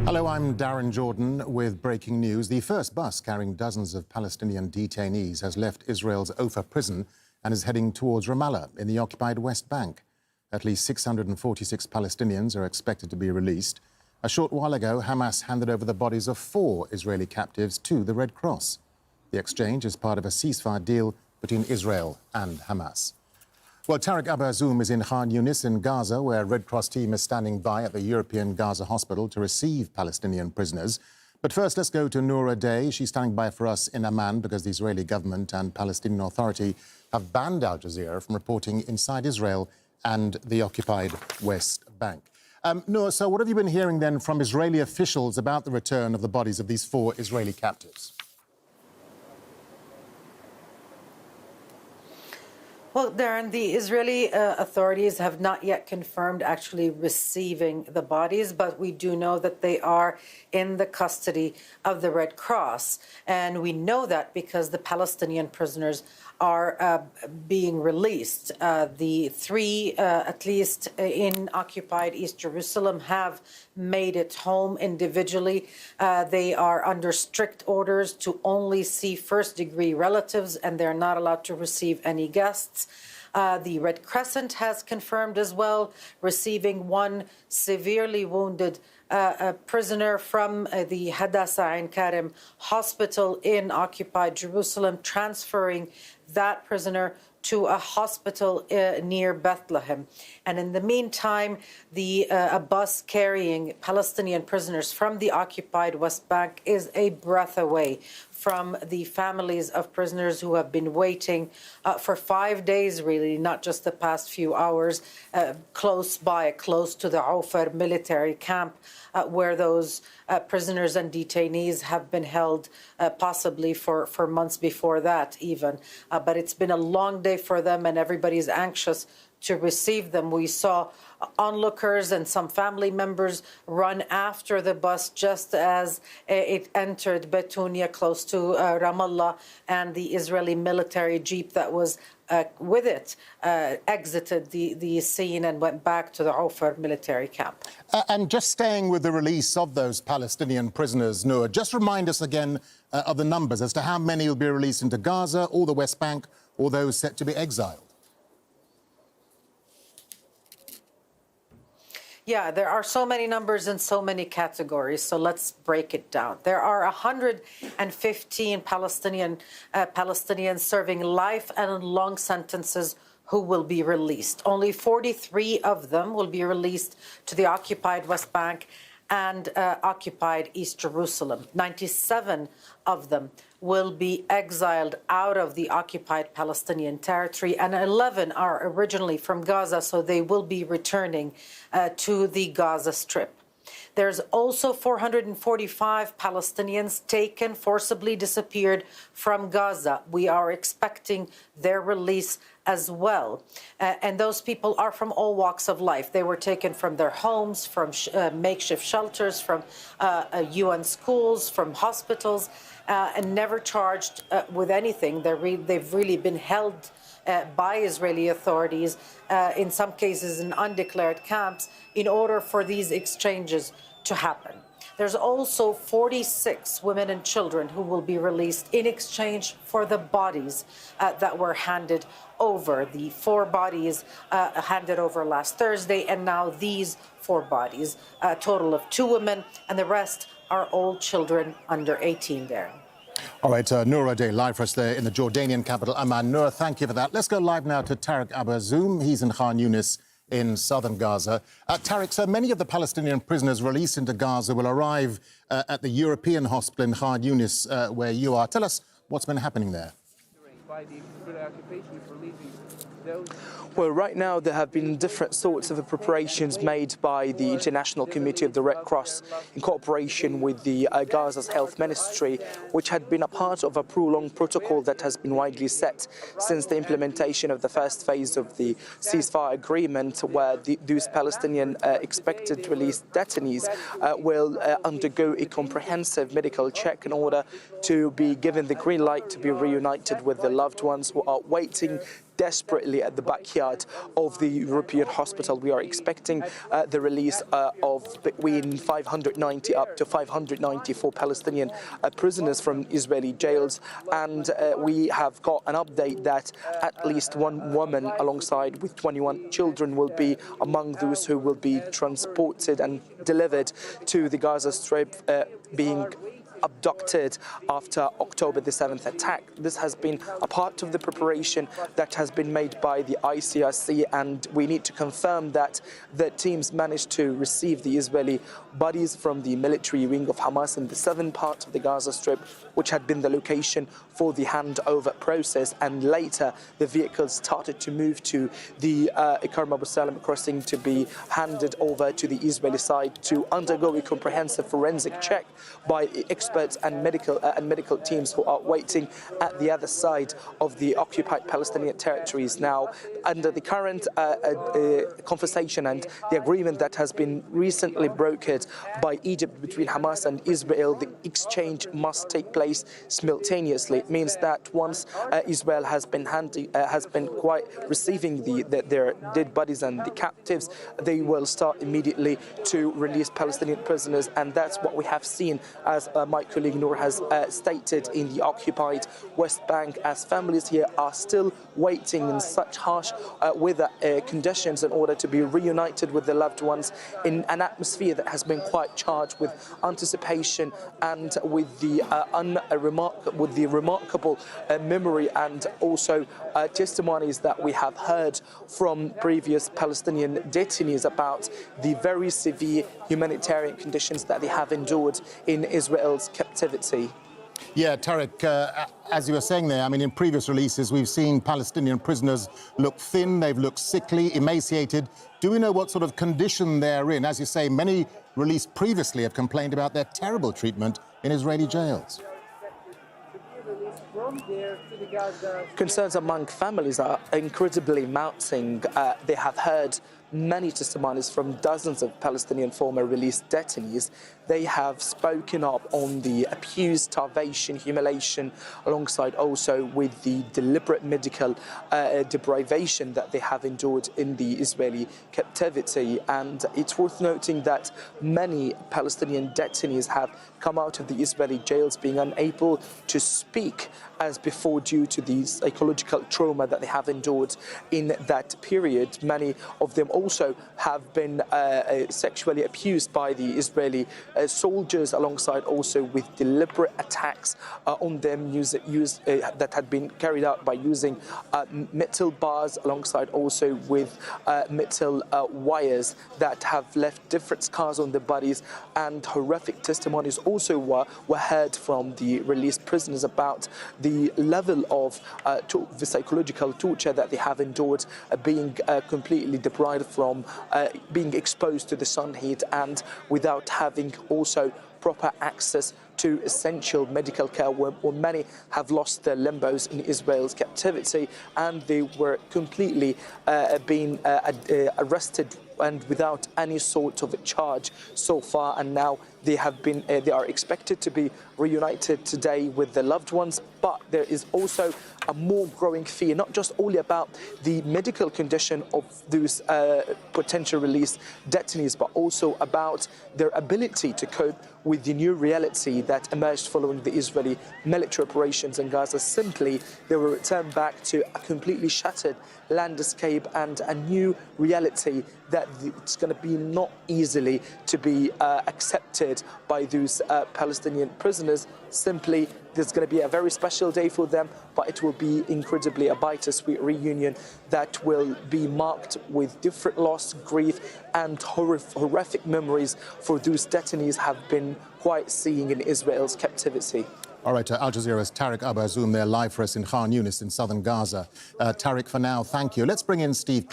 Hello, I'm Darren Jordan with breaking news. The first bus carrying dozens of Palestinian detainees has left Israel's Ofer prison and is heading towards Ramallah in the occupied West Bank. At least 646 Palestinians are expected to be released. A short while ago, Hamas handed over the bodies of 4 Israeli captives to the Red Cross. The exchange is part of a ceasefire deal between Israel and Hamas. Well, Tareq Azzoum is in Khan Yunis in Gaza, where a Red Cross team is standing by at the European Gaza hospital to receive Palestinian prisoners. But first, let's go to Nour. She's standing by for us in Amman because the Israeli government and Palestinian Authority have banned Al Jazeera from reporting inside Israel and the occupied West Bank. Nour, so what have you been hearing then from Israeli officials about the return of the bodies of these 4 Israeli captives? Well, Darren, the Israeli authorities have not yet confirmed actually receiving the bodies, but we do know that they are in the custody of the Red Cross. And we know that because the Palestinian prisoners are being released. The 3, at least in occupied East Jerusalem, have made it home individually. They are under strict orders to only see first-degree relatives, and they're not allowed to receive any guests. The Red Crescent has confirmed as well receiving 1 severely wounded prisoner from the Hadassah Ain Karim hospital in occupied Jerusalem, transferring that prisoner to a hospital near Bethlehem. And in the meantime, a bus carrying Palestinian prisoners from the occupied West Bank is a breath away from the families of prisoners who have been waiting for 5 days, really, not just the past few hours, close to the Ofer military camp, where those prisoners and detainees have been held possibly for months before that even. But it's been a long day for them, and everybody's anxious to receive them. We saw onlookers and some family members run after the bus just as it entered Betunia, close to Ramallah, and the Israeli military jeep that was with it exited the scene and went back to the Ofer military camp. And just staying with the release of those Palestinian prisoners, Nour, just remind us again of the numbers as to how many will be released into Gaza or the West Bank, or those set to be exiled. Yeah, there are so many numbers in so many categories, so let's break it down. There are 115 Palestinians serving life and long sentences who will be released. Only 43 of them will be released to the occupied West Bank and occupied East Jerusalem. 97 of them will be exiled out of the occupied Palestinian territory, and 11 are originally from Gaza, so they will be returning to the Gaza Strip. There's also 445 Palestinians taken, forcibly disappeared from Gaza. We are expecting their release as well. And those people are from all walks of life. They were taken from their homes, from makeshift shelters, from UN schools, from hospitals, and never charged with anything. They've really been held by Israeli authorities, in some cases in undeclared camps, in order for these exchanges to happen. There's also 46 women and children who will be released in exchange for the bodies that were handed over. The 4 bodies handed over last Thursday, and now these 4 bodies, a total of 2 women, and the rest are all children under 18 there. All right, Nour Odeh, live for us there in the Jordanian capital, Amman. Nour, thank you for that. Let's go live now to Tareq Azzoum. He's in Khan Yunis in southern Gaza. Tareq, so many of the Palestinian prisoners released into Gaza will arrive at the European hospital in Khan Yunis, where you are. Tell us what's been happening there. Well, right now there have been different sorts of preparations made by the International Committee of the Red Cross in cooperation with the Gaza's Health Ministry, which had been a part of a prolonged protocol that has been widely set since the implementation of the first phase of the ceasefire agreement, where those Palestinian expected released detainees will undergo a comprehensive medical check in order to be given the green light to be reunited with the loved ones who are waiting desperately at the backyard of the European hospital. We are expecting the release of between 590 up to 594 Palestinian prisoners from Israeli jails, and we have got an update that at least one woman alongside with 21 children will be among those who will be transported and delivered to the Gaza Strip, being abducted after October the 7th attack. This has been a part of the preparation that has been made by the ICRC, and we need to confirm that the teams managed to receive the Israeli bodies from the military wing of Hamas in the southern part of the Gaza Strip, which had been the location for the handover process, and later the vehicles started to move to the Karem Abu Salam crossing to be handed over to the Israeli side to undergo a comprehensive forensic check by experts and medical teams who are waiting at the other side of the occupied Palestinian territories. Now, under the current conversation and the agreement that has been recently brokered by Egypt between Hamas and Israel, the exchange must take place simultaneously. It means that once Israel has been receiving their dead bodies and the captives, they will start immediately to release Palestinian prisoners, and that's what we have seen, as my colleague Nour has stated, in the occupied West Bank, as families here are still waiting in such harsh weather conditions in order to be reunited with their loved ones in an atmosphere that has been quite charged with anticipation and with the remarkable memory and also testimonies that we have heard from previous Palestinian detainees about the very severe humanitarian conditions that they have endured in Israel's captivity. Yeah, Tareq, as you were saying there, I mean, in previous releases, we've seen Palestinian prisoners look thin, they've looked sickly, emaciated. Do we know what sort of condition they're in? As you say, many released previously have complained about their terrible treatment in Israeli jails. Concerns among families are incredibly mounting. They have heard many testimonies from dozens of Palestinian former released detainees. They have spoken up on the abuse, starvation, humiliation, alongside also with the deliberate medical deprivation that they have endured in the Israeli captivity. And it's worth noting that many Palestinian detainees have come out of the Israeli jails being unable to speak as before due to the psychological trauma that they have endured in that period. Many of them also have been sexually abused by the Israeli soldiers, alongside also with deliberate attacks on them that had been carried out by using metal bars, alongside also with metal wires that have left different scars on their bodies. And horrific testimonies also were heard from the released prisoners about the level of the psychological torture that they have endured, being completely deprived from being exposed to the sun heat and without having also proper access to essential medical care, where many have lost their limbs in Israel's captivity, and they were completely being arrested and without any sort of charge so far. And now they are expected to be reunited today with their loved ones. But there is also a more growing fear, not just only about the medical condition of those potential released detainees, but also about their ability to cope with the new reality that emerged following the Israeli military operations in Gaza. Simply, they will return back to a completely shattered landscape and a new reality that it's going to be not easily to be accepted by those Palestinian prisoners. Simply, there's going to be a very special day for them, but it will be incredibly a bittersweet reunion that will be marked with different loss, grief, and horrific memories for those detainees have been quite seeing in Israel's captivity. All right, Al Jazeera's Tareq Azzoum there live for us in Khan Yunis in southern Gaza. Tareq, for now, thank you. Let's bring in Steve.